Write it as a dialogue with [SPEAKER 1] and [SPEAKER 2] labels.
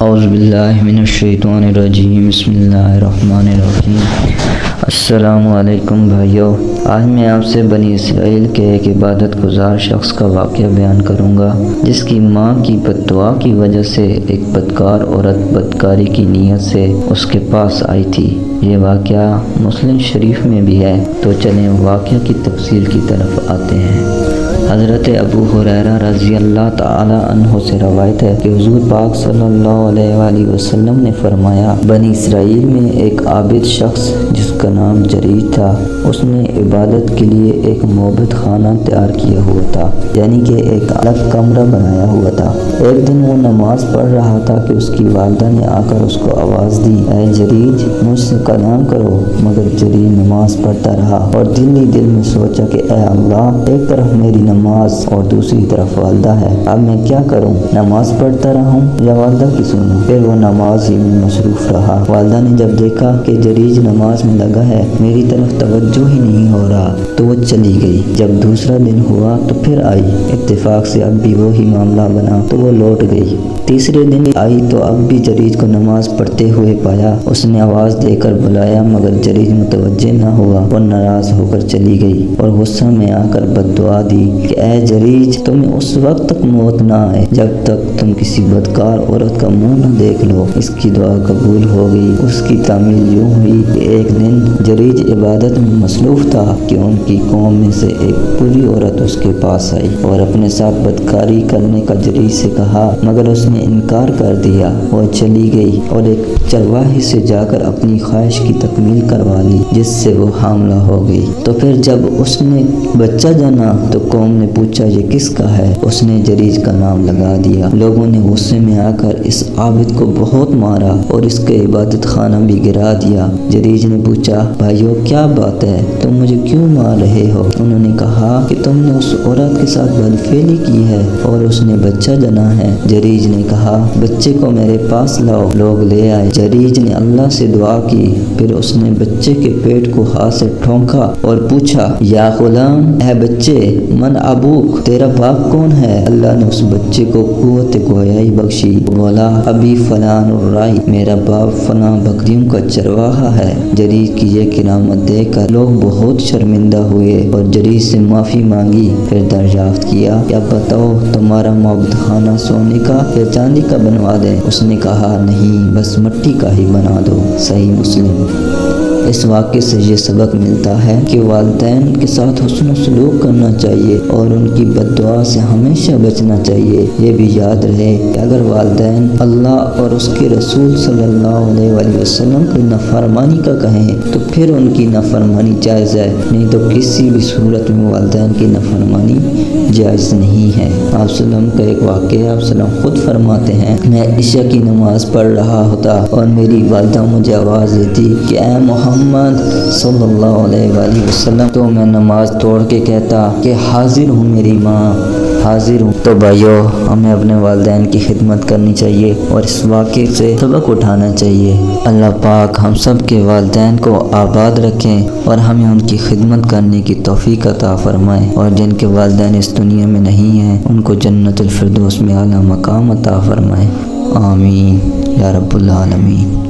[SPEAKER 1] اعوذ باللہ من الشیطان الرجیم، بسم اللہ الرحمن الرحیم۔ السلام علیکم بھائیو، آج میں آپ سے بنی اسرائیل کے ایک عبادت گزار شخص کا واقعہ بیان کروں گا، جس کی ماں کی بد دعا کی وجہ سے ایک بدکار عورت بدکاری کی نیت سے اس کے پاس آئی تھی۔ یہ واقعہ مسلم شریف میں بھی ہے، تو چلیں واقعہ کی تفصیل کی طرف آتے ہیں۔ حضرت ابو ہریرہ رضی اللہ تعالی عنہ سے روایت ہے کہ حضور پاک صلی اللہ علیہ وآلہ وسلم نے فرمایا، بنی اسرائیل میں ایک عابد شخص جس کا نام جریج تھا، اس نے عبادت کے لیے ایک معبد خانہ تیار کیا ہوا تھا، یعنی کہ ایک الگ کمرہ بنایا ہوا تھا۔ ایک دن وہ نماز پڑھ رہا تھا کہ اس کی والدہ نے آ کر اس کو آواز دی، اے جریج، مجھ سے کلام کرو۔ مگر جریج نماز پڑھتا رہا اور دل ہی دل میں سوچا کہ اے اللہ، ایک طرف میری نماز اور دوسری طرف والدہ ہے، اب میں کیا کروں؟ نماز پڑھتا رہوں یا والدہ کی سنوں؟ پھر وہ نماز ہی میں مصروف رہا۔ والدہ نے جب دیکھا کہ جریج نماز میں لگا ہے، میری طرف توجہ ہی نہیں ہو رہا، تو وہ چلی گئی۔ جب دوسرا دن ہوا تو پھر آئی، اتفاق سے اب بھی وہی معاملہ بنا تو وہ لوٹ گئی۔ تیسرے دن آئی تو اب بھی جریج کو نماز پڑھتے ہوئے پایا۔ اس نے آواز دے کر بلایا مگر جریج متوجہ نہ ہوا، وہ ناراض ہو کر چلی گئی اور غصہ میں آ کر بد دعا دی کہ اے جریج، تمہیں اس وقت تک موت نہ آئے جب تک تم کسی بدکار عورت کا منہ نہ دیکھ لو۔ اس کی دعا قبول ہو گئی۔ اس کی تعمیل یوں ہوئی کہ ایک دن جریج عبادت میں مصروف تھا کہ ان کی قوم میں سے ایک بری عورت اس کے پاس آئی اور اپنے ساتھ بدکاری کرنے کا جریج سے کہا، مگر اس نے انکار کر دیا۔ وہ چلی گئی اور ایک چرواہے سے جا کر اپنی خواہش کی تکمیل کروا لی، جس سے وہ حاملہ ہو گئی۔ تو پھر جب اس نے بچہ جنا تو قوم نے پوچھا یہ کس کا ہے؟ اس نے جریج کا نام لگا دیا۔ لوگوں نے غصے میں آ کر اس عابد کو بہت مارا اور اس کے عبادت خانہ بھی گرا دیا۔ جریج نے پوچھا، بھائیو کیا بات ہے، تم مجھے کیوں مار رہے ہو؟ انہوں نے کہا کہ تم نے اس عورت کے ساتھ بدفعلی کی ہے اور اس نے بچہ جنا ہے۔ جریج نے کہا، بچے کو میرے پاس لاؤ۔ لوگ لے آئے۔ جریج نے اللہ سے دعا کی، پھر اس نے بچے کے پیٹ کو ہاتھ سے ٹھونکا اور پوچھا، یا غلام، اے بچے، من ابوک، تیرا باپ کون ہے؟ اللہ نے اس بچے کو قوت گویائی بخشی۔ بولا، ابھی فلان الرائی، میرا باپ فلاں بکریوں کا چرواہا ہے۔ جریج کی یہ کرامت دیکھ کر لوگ بہت شرمندہ ہوئے اور جریج سے معافی مانگی۔ پھر دریافت کیا کہ اب بتاؤ، تمہارا معبد خانہ سونے کا یا چاندی کا بنوا دیں؟ اس نے کہا، نہیں، بس مٹی کا ہی بنا دو۔ صحیح مسلم۔ اس واقعے سے یہ سبق ملتا ہے کہ والدین کے ساتھ حسن و سلوک کرنا چاہیے اور ان کی بد دعا سے ہمیشہ بچنا چاہیے۔ یہ بھی یاد رہے کہ اگر والدین اللہ اور اس کے رسول صلی اللہ علیہ وآلہ وسلم کی نافرمانی کا کہیں تو پھر ان کی نافرمانی جائز ہے، نہیں تو کسی بھی صورت میں والدین کی نافرمانی جائز نہیں ہے۔ آپ صلی اللہ علیہ وسلم کا ایک واقعہ، آپ صلی اللہ علیہ وسلم خود فرماتے ہیں، میں عشاء کی نماز پڑھ رہا ہوتا اور میری والدہ مجھے آواز دیتی کہ اے محمد صلی اللہ علیہ وآلہ وسلم، تو میں نماز توڑ کے کہتا کہ حاضر ہوں میری ماں، حاضر ہوں۔ تو بھائیو، ہمیں اپنے والدین کی خدمت کرنی چاہیے اور اس واقعے سے سبق اٹھانا چاہیے۔ اللہ پاک ہم سب کے والدین کو آباد رکھیں اور ہمیں ان کی خدمت کرنے کی توفیق عطا فرمائے، اور جن کے والدین اس دنیا میں نہیں ہیں ان کو جنت الفردوس میں اعلیٰ مقام عطا فرمائے۔ آمین یا رب العالمین۔